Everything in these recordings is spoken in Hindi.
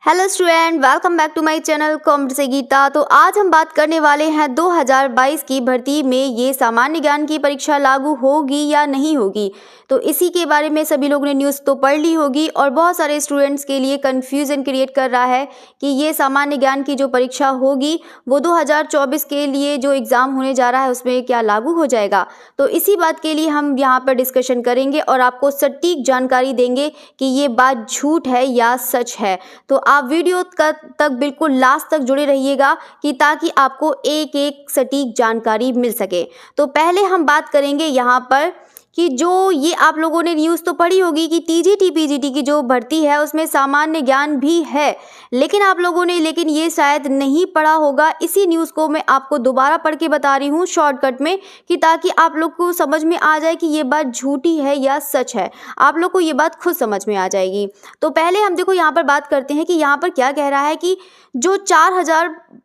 Hello student, welcome back to my channel comedy से गीता। तो आज हम बात करने वाले हैं 2022 की भर्ती में ये सामान्य ज्ञान की परीक्षा लागू होगी या नहीं होगी। तो इसी के बारे में सभी लोगों ने न्यूज़ तो पढ़ ली होगी और बहुत सारे स्टूडेंट्स के लिए कन्फ्यूज़न क्रिएट कर रहा है कि ये सामान्य ज्ञान की जो परीक्षा होगी वो 2024 के लिए जो एग्ज़ाम होने जा रहा है उसमें क्या लागू हो जाएगा। तो इसी बात के लिए हम यहाँ पर डिस्कशन करेंगे और आपको सटीक जानकारी देंगे कि ये बात झूठ है या सच है। तो आप वीडियो तक बिल्कुल लास्ट तक जुड़े रहिएगा कि ताकि आपको एक एक सटीक जानकारी मिल सके। तो पहले हम बात करेंगे यहाँ पर कि जो ये आप लोगों ने न्यूज़ तो पढ़ी होगी कि टीजीटी पीजीटी की जो भर्ती है उसमें सामान्य ज्ञान भी है, लेकिन आप लोगों ने ये शायद नहीं पढ़ा होगा। इसी न्यूज़ को मैं आपको दोबारा पढ़ के बता रही हूँ शॉर्टकट में कि ताकि आप लोग को समझ में आ जाए कि ये बात झूठी है या सच है। आप लोग को ये बात खुद समझ में आ जाएगी। तो पहले हम देखो यहाँ पर बात करते हैं कि यहाँ पर क्या कह रहा है कि जो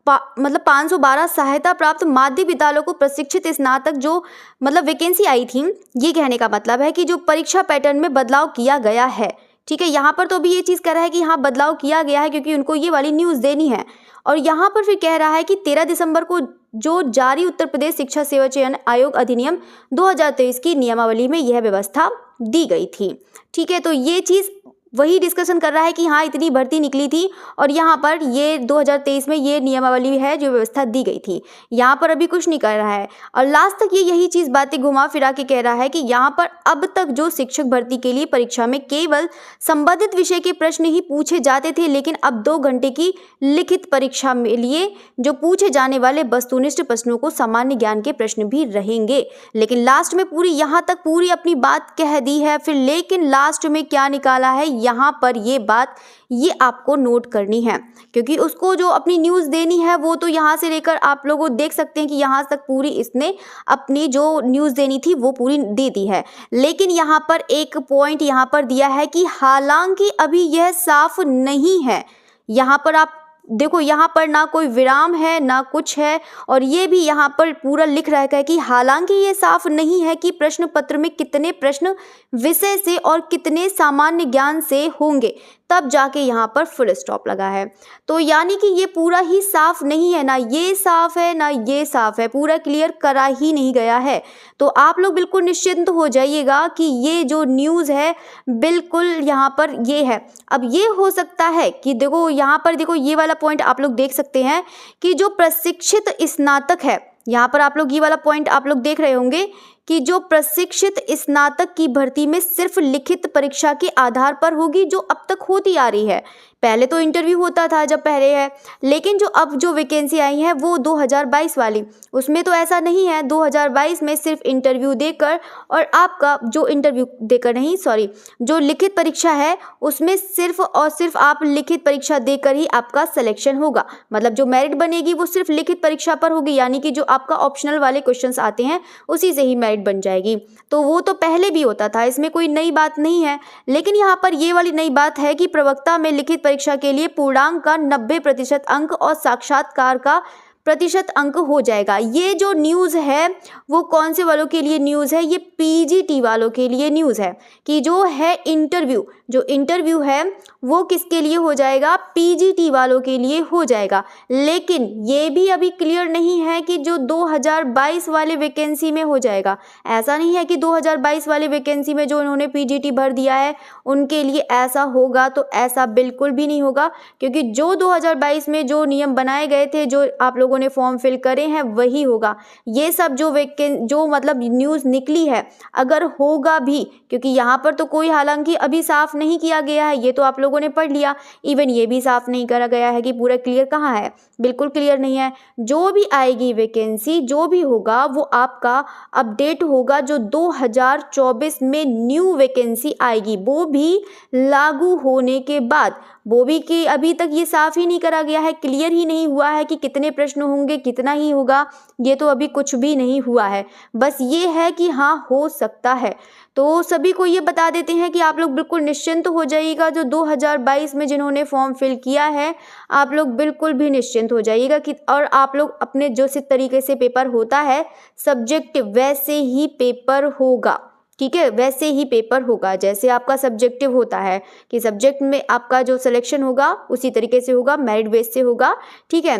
512 सहायता प्राप्त माध्य विद्यालयों को प्रशिक्षित स्नातक जो वैकेंसी आई थी, ये कहने का मतलब है कि जो परीक्षा पैटर्न में बदलाव किया गया है। ठीक है, यहाँ पर तो अभी ये चीज़ कह रहा है कि हाँ बदलाव किया गया है क्योंकि उनको ये वाली न्यूज़ देनी है। और यहाँ पर फिर कह रहा है कि 13 दिसंबर को जो जारी उत्तर प्रदेश शिक्षा सेवा चयन आयोग अधिनियम 2023 की नियमावली में यह व्यवस्था दी गई थी। ठीक है, तो ये चीज़ वही डिस्कशन कर रहा है कि हाँ इतनी भर्ती निकली थी और यहाँ पर ये 2023 में ये नियमावली है जो व्यवस्था दी गई थी। यहाँ पर अभी कुछ नहीं कर रहा है और लास्ट तक ये यही चीज़ बातें घुमा फिरा के कह रहा है कि यहाँ पर अब तक जो शिक्षक भर्ती के लिए परीक्षा में केवल संबंधित विषय के प्रश्न ही पूछे जाते थे, लेकिन अब 2 घंटे की लिखित परीक्षा में लिए जो पूछे जाने वाले वस्तुनिष्ठ प्रश्नों को सामान्य ज्ञान के प्रश्न भी रहेंगे। लेकिन लास्ट में पूरी यहाँ तक पूरी अपनी बात कह दी है, फिर लेकिन लास्ट में क्या निकाला है यहाँ पर ये बात ये आपको नोट करनी है क्योंकि उसको जो अपनी न्यूज़ देनी है वो तो यहाँ से लेकर आप लोग देख सकते हैं कि यहाँ तक पूरी इसने अपनी जो न्यूज़ देनी थी वो पूरी दे दी है। लेकिन यहाँ पर एक पॉइंट यहाँ पर दिया है कि हालांकि अभी यह साफ नहीं है। यहाँ पर आप देखो, यहाँ पर ना कोई विराम है ना कुछ है और ये भी यहाँ पर पूरा लिख रखा है कि हालांकि ये साफ नहीं है कि प्रश्न पत्र में कितने प्रश्न विषय से और कितने सामान्य ज्ञान से होंगे, तब जाके यहाँ पर फुल स्टॉप लगा है। तो यानी कि ये पूरा ही साफ नहीं है, ना ये साफ है ना ये साफ है, पूरा क्लियर करा ही नहीं गया है। तो आप लोग बिल्कुल निश्चिंत हो जाइएगा कि ये जो न्यूज़ है बिल्कुल यहाँ पर ये है। अब ये हो सकता है कि देखो यहाँ पर देखो ये वाला पॉइंट आप लोग देख सकते हैं कि जो प्रशिक्षित स्नातक है, यहाँ पर आप लोग ये वाला पॉइंट आप लोग देख रहे होंगे कि जो प्रशिक्षित स्नातक की भर्ती में सिर्फ लिखित परीक्षा के आधार पर होगी जो अब तक होती आ रही है। पहले तो इंटरव्यू होता था जब पहले है, लेकिन जो अब जो वैकेंसी आई है वो 2022 वाली, उसमें तो ऐसा नहीं है। 2022 में सिर्फ इंटरव्यू देकर और आपका जो इंटरव्यू देकर नहीं सॉरी जो लिखित परीक्षा है उसमें सिर्फ और सिर्फ आप लिखित परीक्षा देकर ही आपका सिलेक्शन होगा। मतलब जो मेरिट बनेगी वो सिर्फ लिखित परीक्षा पर होगी, यानी कि जो आपका ऑप्शनल वाले क्वेश्चंस आते हैं उसी से ही मेरिट बन जाएगी। तो वो तो पहले भी होता था, इसमें कोई नई बात नहीं है। लेकिन यहाँ पर ये वाली नई बात है कि प्रवक्ता में लिखित परीक्षा के लिए पूर्णांक का 90% अंक और साक्षात्कार का प्रतिशत अंक हो जाएगा। ये जो न्यूज़ है वो कौन से वालों के लिए न्यूज़ है? ये पीजीटी वालों के लिए न्यूज़ है कि जो है इंटरव्यू है वो किसके लिए हो जाएगा? पीजीटी वालों के लिए हो जाएगा। लेकिन ये भी अभी क्लियर नहीं है कि जो 2022 वाले वैकेंसी में हो जाएगा। ऐसा नहीं है कि 2022 वाले वैकेंसी में जो इन्होंने पीजीटी भर दिया है उनके लिए ऐसा होगा, तो ऐसा बिल्कुल भी नहीं होगा क्योंकि जो 2022 में जो नियम बनाए गए थे, जो आप लोगों ने फॉर्म फिल करे हैं वही होगा। ये सब जो न्यूज़ निकली है अगर होगा भी, क्योंकि यहाँ पर तो कोई हालांकि अभी साफ नहीं किया गया है, ये तो आप लोगों ने पढ़ लिया। इवन ये भी साफ नहीं करा गया है कि पूरा क्लियर कहाँ है, बिल्कुल क्लियर नहीं है। जो भी आएगी वैकेंसी जो भी होगा वो आपका अपडेट होगा। जो 2024 में न्यू वैकेंसी आएगी वो भी लागू होने के बाद, वो भी कि अभी तक ये साफ ही नहीं करा गया है, क्लियर ही नहीं हुआ है कि कितने प्रश्न होंगे, कितना ही होगा, ये तो अभी कुछ भी नहीं हुआ है। बस ये है कि हाँ हो सकता है। तो सभी को ये बता देते हैं कि आप लोग बिल्कुल निश्चिंत हो जाइएगा। जो 2022 में जिन्होंने फॉर्म फिल किया है आप लोग बिल्कुल भी निश्चिंत हो जाइएगा कि और आप लोग अपने जो तरीके से पेपर होता है सब्जेक्ट वैसे ही पेपर होगा। ठीक है, वैसे ही पेपर होगा जैसे आपका सब्जेक्टिव होता है कि सब्जेक्ट में आपका जो सिलेक्शन होगा उसी तरीके से होगा, मेरिट बेस से होगा। ठीक है,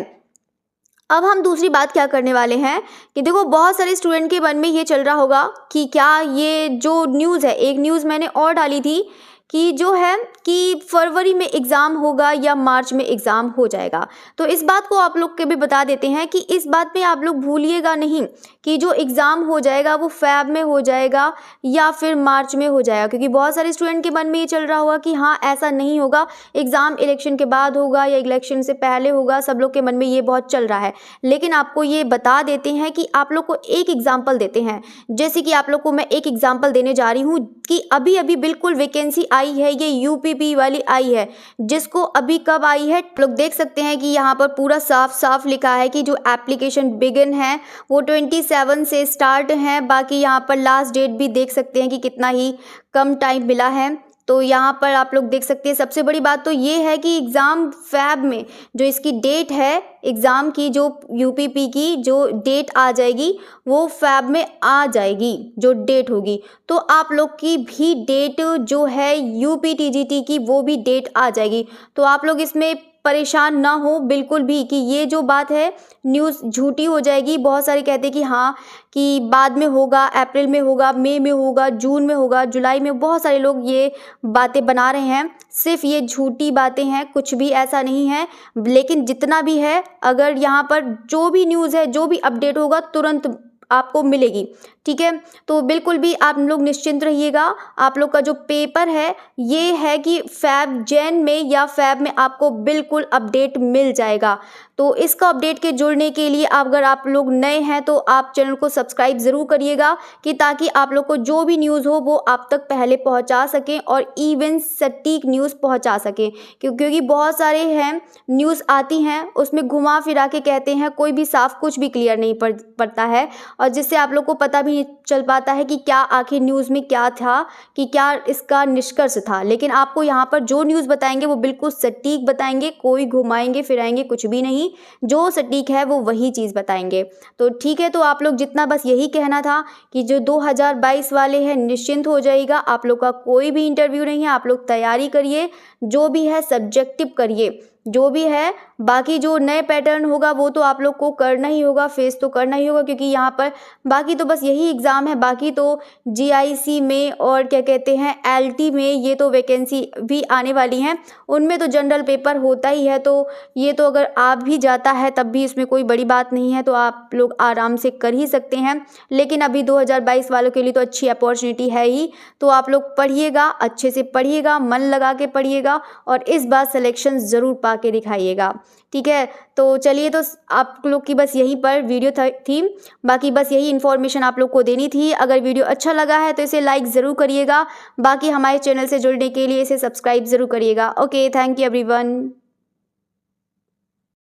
अब हम दूसरी बात क्या करने वाले हैं कि देखो बहुत सारे स्टूडेंट के मन में ये चल रहा होगा कि क्या ये जो न्यूज़ है, एक न्यूज़ मैंने और डाली थी कि जो है कि फरवरी में एग्ज़ाम होगा या मार्च में एग्ज़ाम हो जाएगा। तो इस बात को आप लोग के भी बता देते हैं कि इस बात में आप लोग भूलिएगा नहीं कि जो एग्ज़ाम हो जाएगा वो फ़ैब में हो जाएगा या फिर मार्च में हो जाएगा, क्योंकि बहुत सारे स्टूडेंट के मन में ये चल रहा होगा कि हाँ ऐसा नहीं होगा, एग्ज़ाम इलेक्शन के बाद होगा या इलेक्शन से पहले होगा, सब लोग के मन में ये बहुत चल रहा है। लेकिन आपको ये बता देते हैं कि आप लोग को एक एग्जाम्पल देते हैं, जैसे कि आप लोग को मैं एक एग्जाम्पल देने जा रही हूँ कि अभी अभी बिल्कुल वैकेंसी आई है, ये यूपीपी वाली आई है, जिसको अभी कब आई है लोग देख सकते हैं कि यहाँ पर पूरा साफ साफ लिखा है कि जो एप्लीकेशन बिगिन है वो 27 से स्टार्ट है। बाकी यहाँ पर लास्ट डेट भी देख सकते हैं कि कितना ही कम टाइम मिला है। तो यहाँ पर आप लोग देख सकते हैं, सबसे बड़ी बात तो ये है कि एग्ज़ाम फ़ैब में जो इसकी डेट है, एग्ज़ाम की जो यूपीपी की जो डेट आ जाएगी वो फ़ैब में आ जाएगी, जो डेट होगी। तो आप लोग की भी डेट जो है यूपीटीजीटी की वो भी डेट आ जाएगी। तो आप लोग इसमें परेशान ना हो बिल्कुल भी कि ये जो बात है न्यूज़ झूठी हो जाएगी। बहुत सारे कहते हैं कि हाँ कि बाद में होगा, अप्रैल में होगा, मई में होगा, जून में होगा, जुलाई में, बहुत सारे लोग ये बातें बना रहे हैं। सिर्फ ये झूठी बातें हैं, कुछ भी ऐसा नहीं है। लेकिन जितना भी है, अगर यहाँ पर जो भी न्यूज़ है, जो भी अपडेट होगा तुरंत आपको मिलेगी। ठीक है, तो बिल्कुल भी आप लोग निश्चिंत रहिएगा। आप लोग का जो पेपर है ये है कि फ़ैब जैन में या फ़ैब में आपको बिल्कुल अपडेट मिल जाएगा। तो इसका अपडेट के जुड़ने के लिए अगर आप लोग नए हैं तो आप चैनल को सब्सक्राइब ज़रूर करिएगा कि ताकि आप लोग को जो भी न्यूज़ हो वो आप तक पहले पहुंचा सकें और इवन सटीक न्यूज़ पहुंचा सकें। क्योंकि बहुत सारे हैं न्यूज़ आती हैं उसमें घुमा फिरा के कहते हैं, कोई भी साफ कुछ भी क्लियर नहीं पड़ता है और जिससे आप लोग को पता भी नहीं चल पाता है कि क्या आखिर न्यूज़ में क्या था, कि क्या इसका निष्कर्ष था। लेकिन आपको यहाँ पर जो न्यूज़ बताएंगे वो बिल्कुल सटीक बताएंगे, कोई घुमाएंगे फिराएंगे कुछ भी नहीं, जो सटीक है वो वही चीज़ बताएंगे। तो ठीक है, तो आप लोग जितना बस यही कहना था कि जो 2022 वाले हैं निश्चिंत हो जाइएगा, आप लोग का कोई भी इंटरव्यू नहीं है, आप लोग तैयारी करिए, जो भी है सब्जेक्टिव करिए, जो भी है। बाकी जो नए पैटर्न होगा वो तो आप लोग को करना ही होगा, फेस तो करना ही होगा, क्योंकि यहाँ पर बाकी तो बस यही एग्ज़ाम है। बाकी तो जीआईसी में और क्या कहते हैं एलटी में ये तो वैकेंसी भी आने वाली हैं, उनमें तो जनरल पेपर होता ही है। तो ये तो अगर आ भी जाता है तब भी इसमें कोई बड़ी बात नहीं है, तो आप लोग आराम से कर ही सकते हैं। लेकिन अभी 2022 वालों के लिए तो अच्छी अपॉर्चुनिटी है ही। तो आप लोग पढ़िएगा, अच्छे से पढ़िएगा, मन लगा के पढ़िएगा और इस बार सिलेक्शन ज़रूर पा के दिखाइएगा। ठीक है, तो चलिए, तो आप लोग की बस यहीं पर वीडियो थी। बाकी बस यही इन्फॉर्मेशन आप लोग को देनी थी। अगर वीडियो अच्छा लगा है तो इसे लाइक ज़रूर करिएगा। बाकी हमारे चैनल से जुड़ने के लिए इसे सब्सक्राइब ज़रूर करिएगा। Okay, thank you everyone.